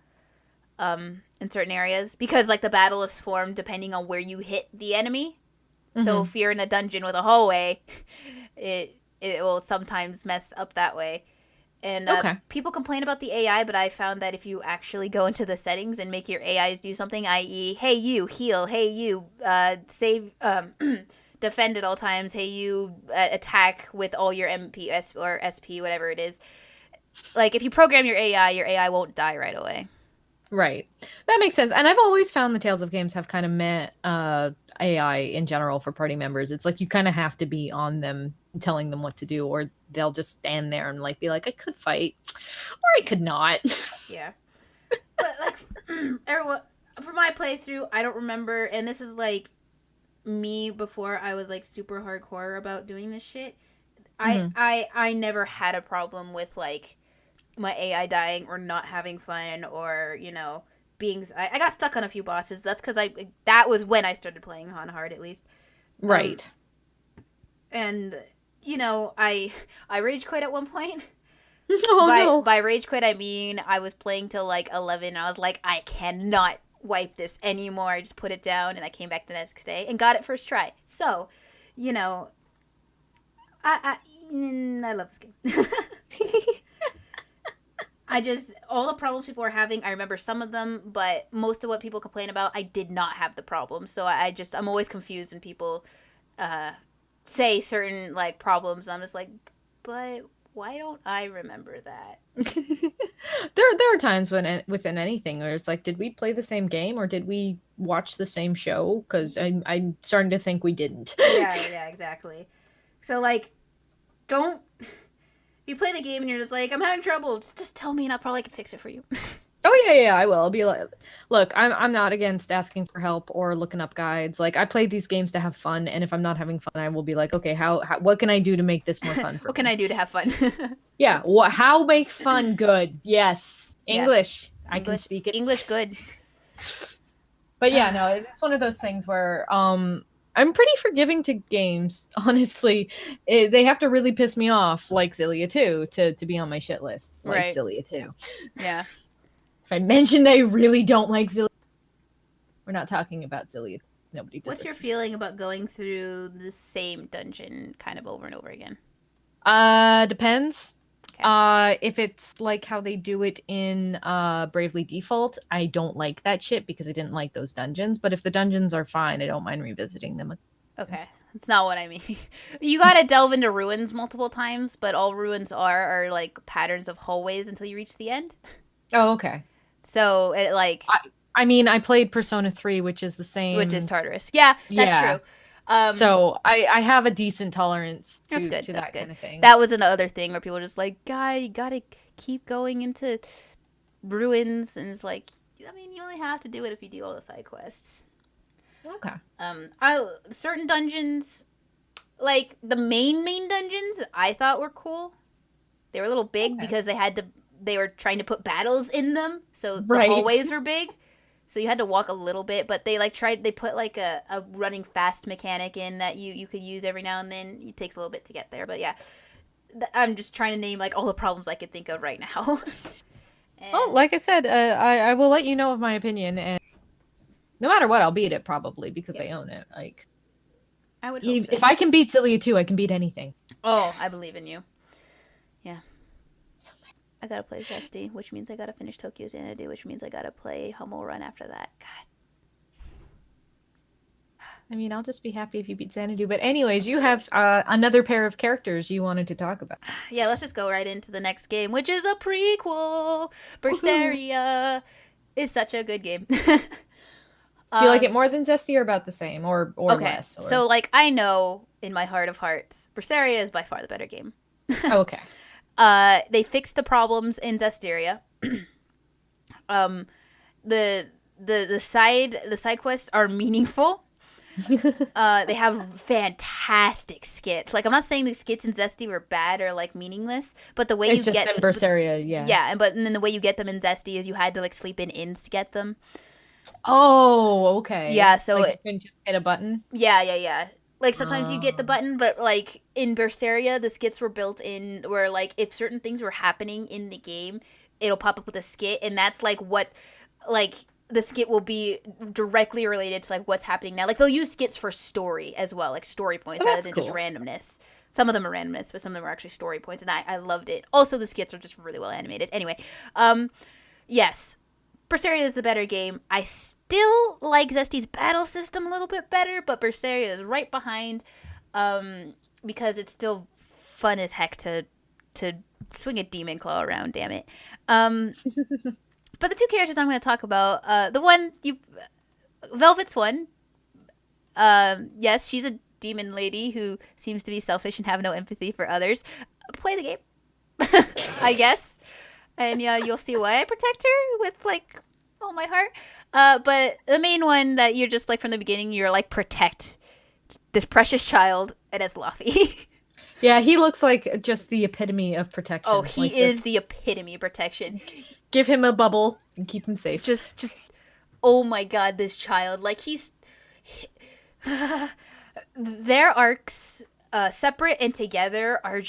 in certain areas. Because, like, the battle is formed depending on where you hit the enemy. So if you're in a dungeon with a hallway, it will sometimes mess up that way. And people complain about the AI, but I found that if you actually go into the settings and make your AIs do something, i.e., hey, you, heal, hey, you, save, defend at all times, hey, you, attack with all your MP or SP, whatever it is. Like, if you program your AI won't die right away. Right. That makes sense. And I've always found the Tales of games have kind of met AI in general for party members. It's like you kind of have to be on them, telling them what to do, or they'll just stand there and like be like, I could fight, or I could not. Yeah. But like, everyone, for my playthrough, I don't remember, and this is like me before I was like super hardcore about doing this shit. I never had a problem with like my AI dying or not having fun, or being. I got stuck on a few bosses. That's because that was when I started playing on hard, at least. Right. And I rage quit at one point. No. By rage quit, I mean I was playing till like 11. And I was like, I cannot wipe this anymore. I just put it down, and I came back the next day and got it first try. So, I love this game. All the problems people are having, I remember some of them, but most of what people complain about, I did not have the problem. So I'm always confused when people say certain like problems. I'm just like, but why don't I remember that? There are times when within anything where it's like, did we play the same game or did we watch the same show? Because I'm starting to think we didn't. Yeah, exactly. So like, don't. If you play the game and you're just like, I'm having trouble, just tell me and I'll probably can fix it for you. Oh yeah, I will. I'll be like, look, I'm not against asking for help or looking up guides. Like I play these games to have fun, and if I'm not having fun, I will be like, okay, what can I do to make this more fun for What can I do to have fun? Yeah, how make fun good? Yes, English. Yes. I can speak it. English good. But yeah, no, it's one of those things where I'm pretty forgiving to games, honestly. They have to really piss me off, like Xillia 2, to be on my shit list. Like right. Xillia 2. Yeah. If I mentioned I really don't like Xillia, we're not talking about Xillia. Nobody What's your deserves. feeling about going through the same dungeon kind of over and over again? Depends. Okay. If it's like how they do it in Bravely Default, I don't like that shit because I didn't like those dungeons. But if the dungeons are fine, I don't mind revisiting them. Okay. That's not what I mean. You gotta delve into ruins multiple times, but all ruins are like patterns of hallways until you reach the end. Oh, okay. So it like I mean, I played Persona 3, which is the which is same. Tartarus. Yeah, that's Yeah. true. So I have a decent tolerance That's to good. That's that good. kind of thing. That was another thing where people were just like, "Guy, you gotta keep going into ruins," and it's like, I mean, you only have to do it if you do all the side quests. Okay. I certain dungeons, like the main dungeons, I thought were cool. They were a little big Okay. because they were trying to put battles in them, so the Right. hallways were big. So you had to walk a little bit, but they put like a running fast mechanic in that you could use every now and then. It takes a little bit to get there, but yeah, I'm just trying to name like all the problems I could think of right now. Well, And like I said, I will let you know of my opinion, and no matter what, I'll beat it probably because yeah, I own it. Like, I would hope so. if I can beat Cilia 2, I can beat anything. Oh, I believe in you. Yeah. I gotta play Zesty, which means I gotta finish Tokyo Xanadu, which means I gotta play Hummel Run after that. God. I mean, I'll just be happy if you beat Xanadu. But anyways, you have another pair of characters you wanted to talk about. Yeah, let's just go right into the next game, which is a prequel. Woohoo! Berseria is such a good game. Do you like it more than Zesty or about the same or Okay, less? Or... so like I know in my heart of hearts, Berseria is by far the better game. Oh, okay. They fixed the problems in Zestiria. um, the side quests are meaningful. They have fantastic skits. Like I'm not saying the skits in Zesty were bad or like meaningless, but the way It's you just get in Berseria, yeah. yeah, and then the way you get them in Zesty is you had to like sleep in inns to get them. Oh, okay. Yeah, so like you can just hit a button. yeah. Like sometimes you get the Oh. button, but like in Berseria, the skits were built in where like if certain things were happening in the game, it'll pop up with a skit, and that's like what's like the skit will be directly related to like what's happening now. Like they'll use skits for story as well, like story points Oh, rather that's than just cool. randomness. Some of them are randomness, but some of them are actually story points, and I loved it. Also, the skits are just really well animated. Anyway, yes, Berseria is the better game. I still like Zesty's battle system a little bit better, but Berseria is right behind because it's still fun as heck to swing a demon claw around. Damn it! But the two characters I'm going to talk about, the one you, Velvet's one. Yes, she's a demon lady who seems to be selfish and have no empathy for others. Play the game, I guess. And yeah, you'll see why I protect her with like all my heart. But the main one that you're just like from the beginning, you're like protect this precious child, and it's Luffy. Yeah, he looks like just the epitome of protection. Oh, he like is the epitome of protection. Give him a bubble and keep him safe. Just, oh my god, this child. Like their arcs, separate and together, are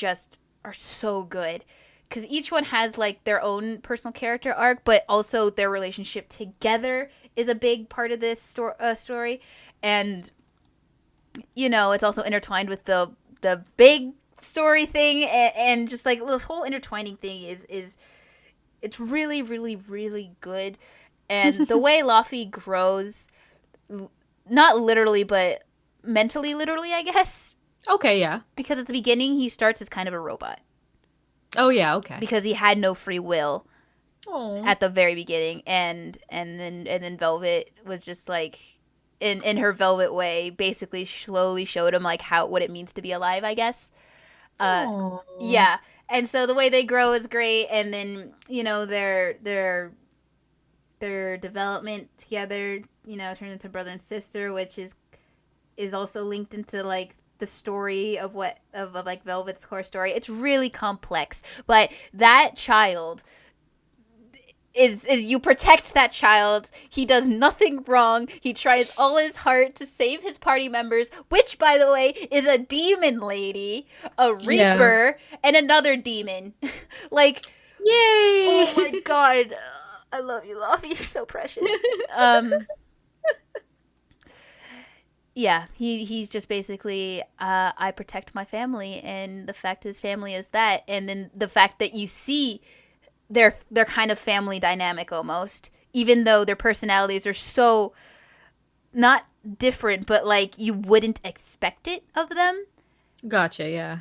so good. Because each one has like their own personal character arc, but also their relationship together is a big part of this story, and you know it's also intertwined with the big story thing, and just like this whole intertwining thing is it's really really really good, and the way Luffy grows, not literally but mentally literally, I guess, Okay, yeah. because at the beginning he starts as kind of a robot. Oh, yeah, okay. Because he had no free will Oh. at the very beginning, and then Velvet was just like in her Velvet way basically slowly showed him like what it means to be alive, I guess. Yeah, and so the way they grow is great, and then you know their development together, you know, turned into brother and sister, which is also linked into like the story of what of like Velvet's core story. It's really complex, but that child is you protect that child. He does nothing wrong. He tries all his heart to save his party members, which by the way is a demon lady, a reaper, and another demon. Like, Yay! oh my god, I love you, Luffy. You're so precious. Yeah, he's just basically I protect my family, and the fact his family is that, and then the fact that you see their kind of family dynamic almost, even though their personalities are so not different, but like you wouldn't expect it of them. Gotcha. Yeah.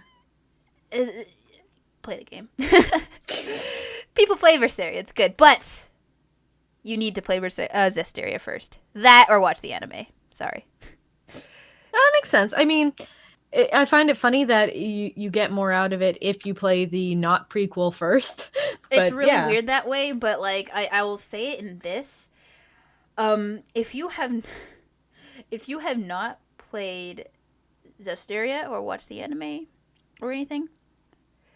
Uh, Play the game. People play Berseria, it's good, but you need to play Zestiria first. That or watch the anime. Sorry. That makes sense. I mean, I find it funny that you get more out of it if you play the not prequel first. It's really weird that way, but like I will say it in this. If you have not played Zestiria or watched the anime or anything,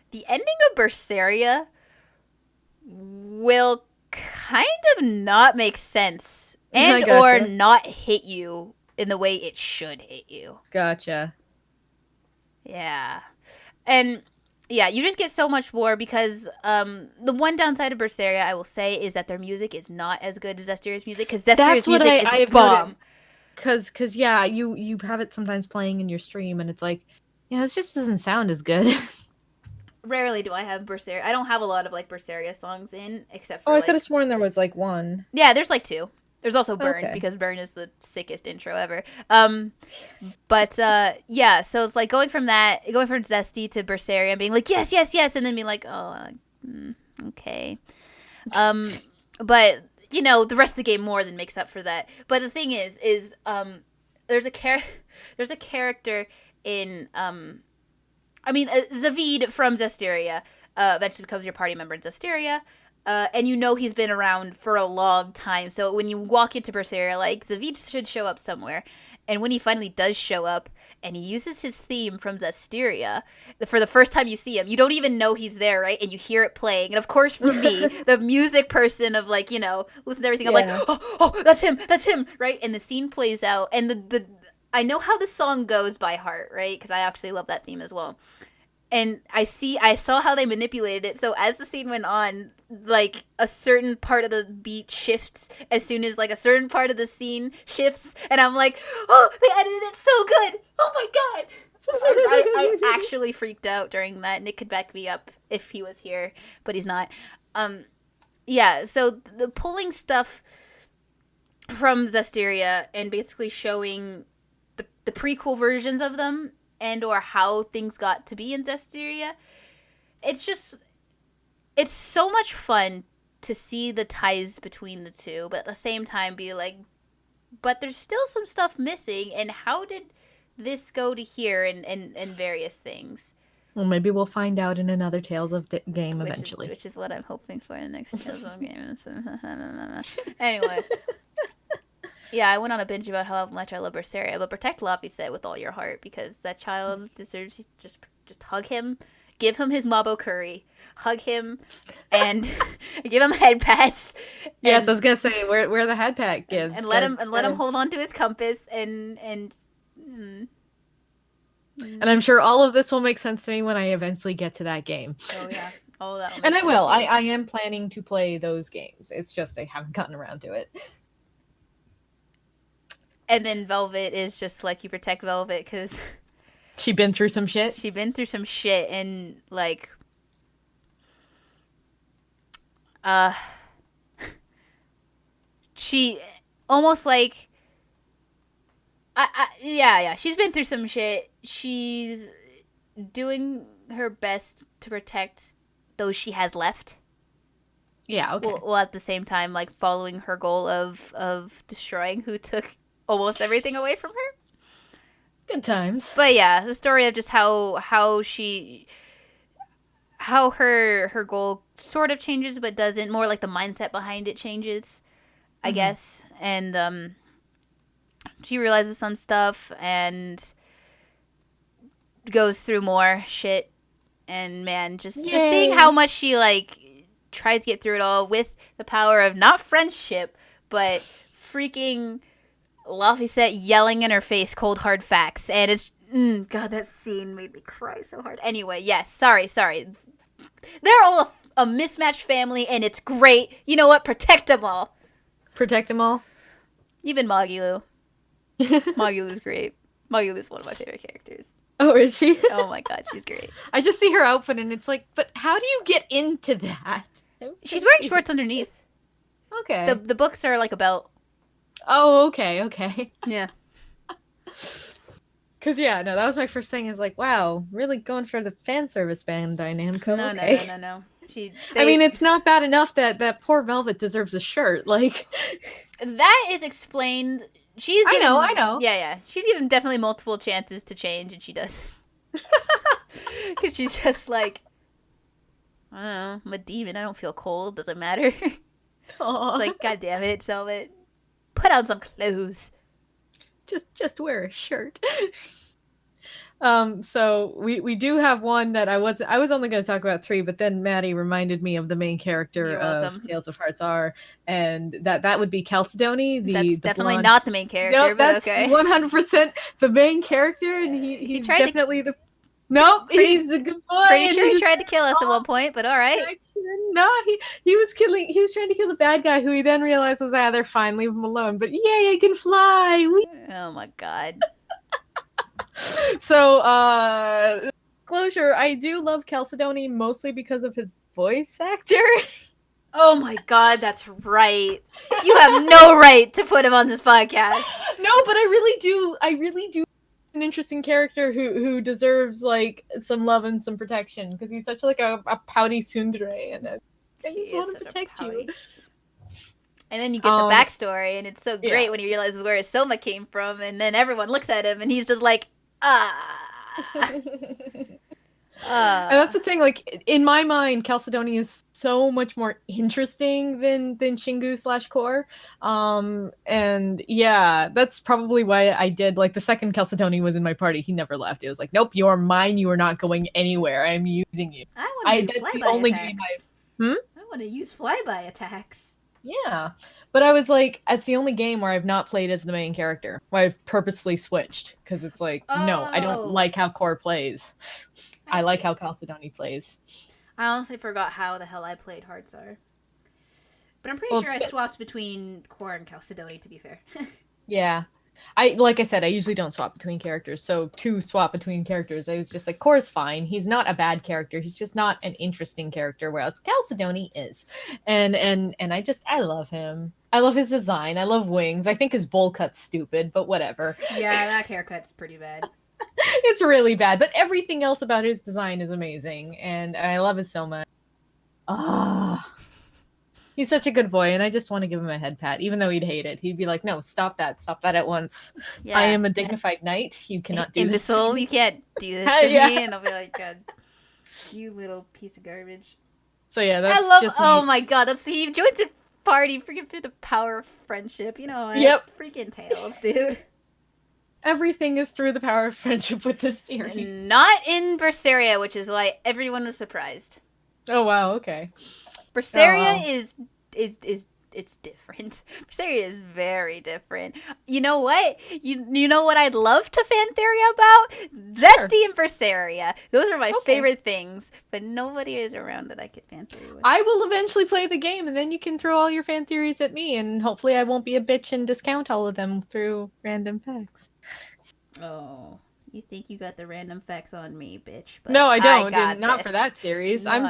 the ending of Berseria will kind of not make sense and or not hit you in the way it should hit you. Gotcha. Yeah. And yeah, you just get so much more because the one downside of Berseria, I will say, is that their music is not as good as Zestiria's music, because Zestiria's music is bomb. Because yeah, you have it sometimes playing in your stream, and it's like, yeah, this just doesn't sound as good. Rarely do I have Berseria. I don't have a lot of like Berseria songs in, except for I could have sworn there was like one. Yeah, there's like two. There's also Burn, because Burn is the sickest intro ever. But yeah, so it's like going from Zesty to Berseria and being like, yes, yes, yes, and then being like, oh, okay. But you know, the rest of the game more than makes up for that. But the thing is there's a character in Zaveid from Zestiria eventually becomes your party member in Zestiria. And you know he's been around for a long time. So when you walk into Berseria, like, Zaveid should show up somewhere. And when he finally does show up, and he uses his theme from Zestiria, for the first time you see him, you don't even know he's there, right? And you hear it playing. And of course, for me, the music person of, like, you know, listen to everything, I'm like, oh, that's him, right? And the scene plays out. And I know how the song goes by heart, right? Because I actually love that theme as well. And I saw how they manipulated it. So as the scene went on, like, a certain part of the beat shifts as soon as, like, a certain part of the scene shifts. And I'm like, oh, they edited it so good. Oh, my God. I actually freaked out during that. Nick could back me up if he was here, but he's not. Yeah, so the pulling stuff from Zestiria and basically showing the prequel versions of them and or how things got to be in Zestiria, it's so much fun to see the ties between the two, but at the same time be like, but there's still some stuff missing, and how did this go to here, and various things. Well, maybe we'll find out in another Tales of game eventually. Which is what I'm hoping for in the next Tales of game. Anyway. Yeah, I went on a binge about how much I love Berseria, but protect Laphicet with all your heart, because that child deserves just hug him, give him his Mabo curry, hug him, and give him head pats. Yes, I was gonna say where the head pat gives, and let him hold on to his compass and. And I'm sure all of this will make sense to me when I eventually get to that game. Oh yeah, all that. And I will. I am planning to play those games. It's just I haven't gotten around to it. And then Velvet is just like, you protect Velvet because she's been through some shit. And like, she almost like, yeah, she's been through some shit. She's doing her best to protect those she has left. Yeah, okay. While at the same time, like, following her goal of destroying who took almost everything away from her. Good times. But yeah, the story of just how her goal sort of changes but doesn't, more like the mindset behind it changes, I guess. And she realizes some stuff and goes through more shit, and man, just seeing how much she like tries to get through it all with the power of not friendship but freaking Laphicet yelling in her face cold hard facts. And it's God, that scene made me cry so hard. Anyway, yes, sorry, they're all a mismatched family and it's great. You know what, protect them all, even Magilu. Magulu's great. Magulu's one of my favorite characters. Oh, is she? Oh my god, she's great. I just see her outfit and it's like, but how do you get into that? She's wearing shorts underneath. Okay. The books are like a belt. Oh, okay. Yeah. Because, yeah, no, that was my first thing is like, wow, really going for the fan service Bandai Namco. Okay. No. I mean, it's not bad enough that poor Velvet deserves a shirt. Like, that is explained. She's given, I know. Yeah. She's given definitely multiple chances to change, and she does. Because she's just like, I don't know, I'm a demon. I don't feel cold. Doesn't matter. It's like, God damn it, Velvet. Put on some clothes. Just wear a shirt. So we do have one that I was only going to talk about 3, but then Maddie reminded me of the main character of Tales of Hearts R, and that would be Chalcedony. That's definitely blonde... not the main character. Nope, but that's okay. 100% the main character, and he's definitely the. Nope, he's a good boy. Pretty sure he tried to kill us at one point, but all right. No, he was trying to kill the bad guy, who he then realized was they're fine, leave him alone. But yay, I can fly. Oh my god. So, disclosure, I do love Chalcedony mostly because of his voice actor. Oh my god, that's right. You have no right to put him on this podcast. No, but I really do an interesting character who deserves like some love and some protection, because he's such like a pouty tsundere, and I just want to protect you. And then you get the backstory, and it's so great when he realizes where his Soma came from, and then everyone looks at him, and he's just like, And that's the thing, like, in my mind, Chalcedony is so much more interesting than Shingu / Core. And yeah, that's probably why I did, like, the second Chalcedony was in my party, he never left. It was like, nope, you are mine, you are not going anywhere, I'm using you. I want to do flyby attacks. I want to use flyby attacks. Yeah, but I was like, it's the only game where I've not played as the main character, where I've purposely switched, because it's like, no, I don't like how Core plays. I like how Chalcedony plays. I honestly forgot how the hell I played Hearts R. But I'm pretty sure I swapped between Core and Chalcedony, to be fair. Yeah. Like I said, I usually don't swap between characters, so to swap between characters, I was just like, Core's fine. He's not a bad character. He's just not an interesting character, whereas Chalcedony is. And I love him. I love his design. I love wings. I think his bowl cut's stupid, but whatever. Yeah, that haircut's pretty bad. It's really bad, but everything else about his design is amazing, and I love it so much. He's such a good boy, and I just want to give him a head pat, even though he'd hate it. He'd be like, no, stop that at once. Yeah. I am a dignified knight. You cannot do this. Imbecile, you can't do this to me. And I'll be like, God, you little piece of garbage. So yeah, that's just me. Oh my god, he joins a party freaking through the power of friendship. You know what? Yep. Freaking Tails, dude. Everything is through the power of friendship with this series. Not in Berseria, which is why everyone was surprised. Oh wow, okay. Berseria is it's different. Berseria is very different. You know what? You know what I'd love to fan theory about? Zesty and Berseria. Those are my favorite things, but nobody is around that I could fan theory with. I will eventually play the game, and then you can throw all your fan theories at me, and hopefully I won't be a bitch and discount all of them through random facts. Oh, you think you got the random facts on me, bitch? But no, I don't. Not for that series. No.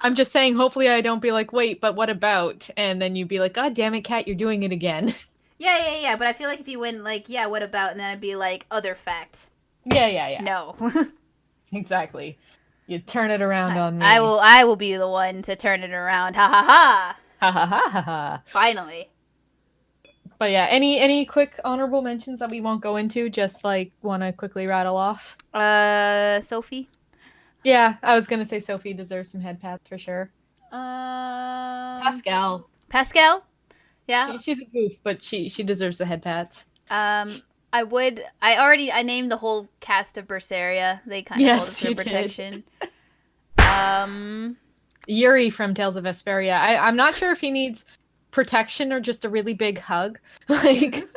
I'm just saying, hopefully I don't be like, wait, but what about? And then you'd be like, God damn it, Kat, you're doing it again. Yeah. But I feel like if you went like, yeah, what about? And then I'd be like, other fact. Yeah. No. Exactly. You turn it around on me. I will be the one to turn it around. Ha ha ha. Ha ha ha ha ha. Finally. But yeah, any quick honorable mentions that we won't go into? Just like want to quickly rattle off. Sophie. Yeah, I was gonna say Sophie deserves some head pats for sure. Pascal. Yeah. She's a goof, but she deserves the head pats. I named the whole cast of Berseria. They kind of hold us for protection. Yuri from Tales of Vesperia. I'm not sure if he needs protection or just a really big hug. Like,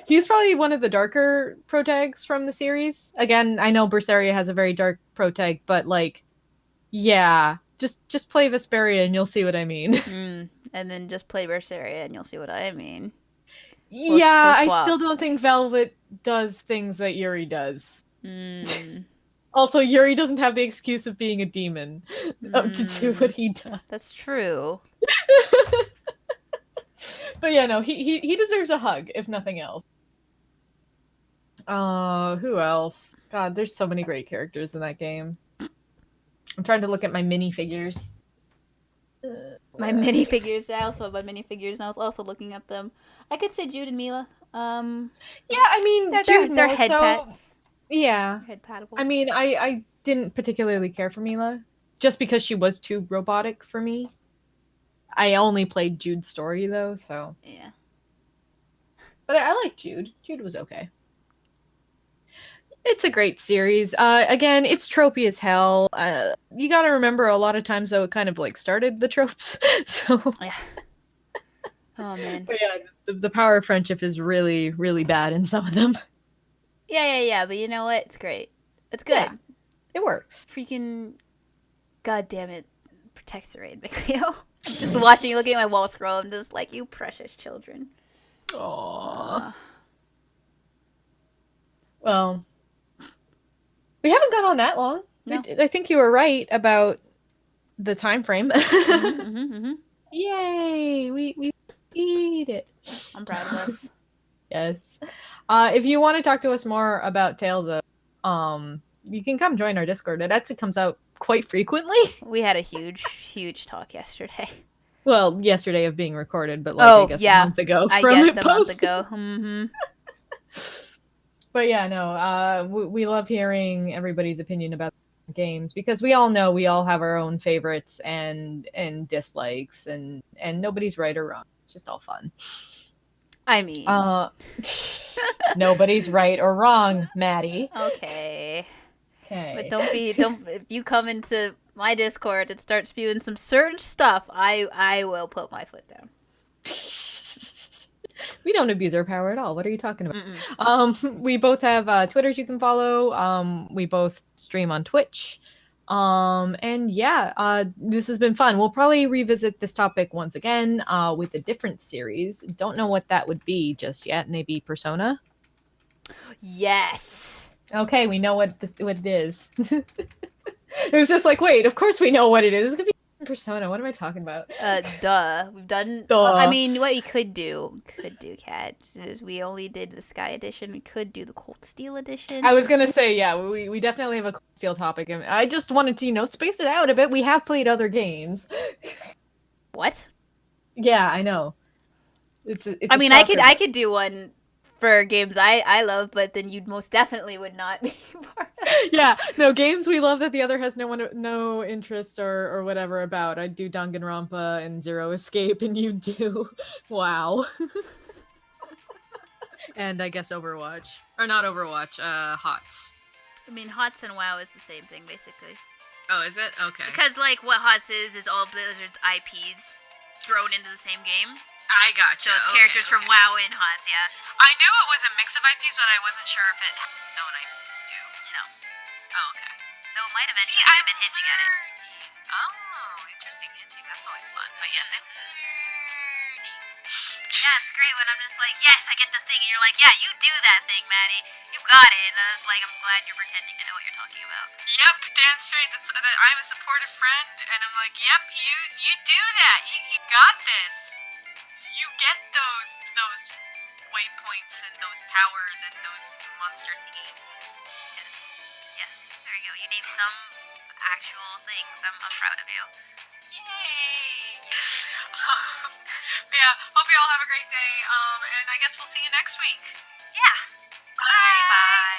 he's probably one of the darker protags from the series. Again, I know Berseria has a very dark protag, but like, yeah, just play Vesperia and you'll see what I mean. And then just play Berseria and you'll see what I mean. Yeah, I swap. still don't think Velvet does things that Yuri does. Mm, Also, Yuri doesn't have the excuse of being a demon to do what he does. that's true. But yeah, no, he deserves a hug, if nothing else. Who else? God, there's so many great characters in that game. I'm trying to look at my minifigures. My minifigures. I also have my minifigures, and I was also looking at them. I could say Jude and Mila. Yeah, I mean, They're more head so. pat. Yeah, Head patable. I mean, I didn't particularly care for Mila just because she was too robotic for me. I only played Jude's story though, so. Yeah. But I like Jude. Jude was okay. It's a great series. Again, it's tropey as hell. You got to remember, a lot of times though, it kind of like started the tropes. So, Yeah. Oh man. but yeah, the power of friendship is really, really bad in some of them. Yeah. But you know what? It's great. It's good. Yeah. It works. Freaking. God damn it. Protects the raid, Mikleo. I'm just watching you looking at my wall scroll. I'm just like, you precious children. Aww. Well, we haven't gone on that long. No. I think you were right about the time frame. Mm-hmm. Yay! We beat it. I'm proud of us. Yes. If you want to talk to us more about Tales of, you can come join our Discord. It actually comes out quite frequently. We had a huge talk yesterday. Well, yesterday of being recorded, but like I guess a month ago I from guessed it a month posted. ago. Mm-hmm. But yeah, no, we love hearing everybody's opinion about games because we all know we all have our own favorites and dislikes, and nobody's right or wrong. It's just all fun. I mean, nobody's right or wrong, Maddie. Okay. Okay. But if you come into my Discord and start spewing some certain stuff, I will put my foot down. We don't abuse our power at all. What are you talking about? Mm-mm. We both have Twitters you can follow. We both stream on Twitch. And yeah, this has been fun. We'll probably revisit this topic once again with a different series. Don't know what that would be just yet. Maybe Persona? Yes. Okay, we know what it is. It was just like, wait, of course we know what it is. It's gonna be Persona. What am I talking about? Duh. We've done. Duh. I mean, what you could do, Kat, is we only did the Sky Edition. We could do the Cold Steel Edition. I was gonna say, yeah, we definitely have a Cold Steel topic, and I just wanted to, space it out a bit. We have played other games. What? Yeah, I know. I mean, I could do one for games I love, but then you most definitely would not be part of it. Yeah, no, games we love that the other has no interest or whatever about. I'd do Danganronpa and Zero Escape, and you do WoW. And I guess Overwatch. Or not Overwatch, HOTS. I mean, HOTS and WoW is the same thing, basically. Oh, is it? Okay. Because, like, what HOTS is all Blizzard's IPs thrown into the same game. I gotcha. So it's characters from WoW in HOTS, yeah. I knew it was a mix of IPs, but I wasn't sure if it had its own IP too. No. Oh, okay. Though it might have See, I've been hinting at it. Oh, interesting hinting. That's always fun. But yes, I'm learning. Yeah, it's great when I'm just like, yes, I get the thing, and you're like, yeah, you do that thing, Maddie. You got it. And I was like, I'm glad you're pretending to know what you're talking about. Yep, damn straight. I'm a supportive friend, and I'm like, yep, you do that. You got this. You get those waypoints and those towers and those monster thingies. Yes. There you go. You need some actual things. I'm proud of you. Yay! Yeah, hope you all have a great day. And I guess we'll see you next week. Yeah. Bye.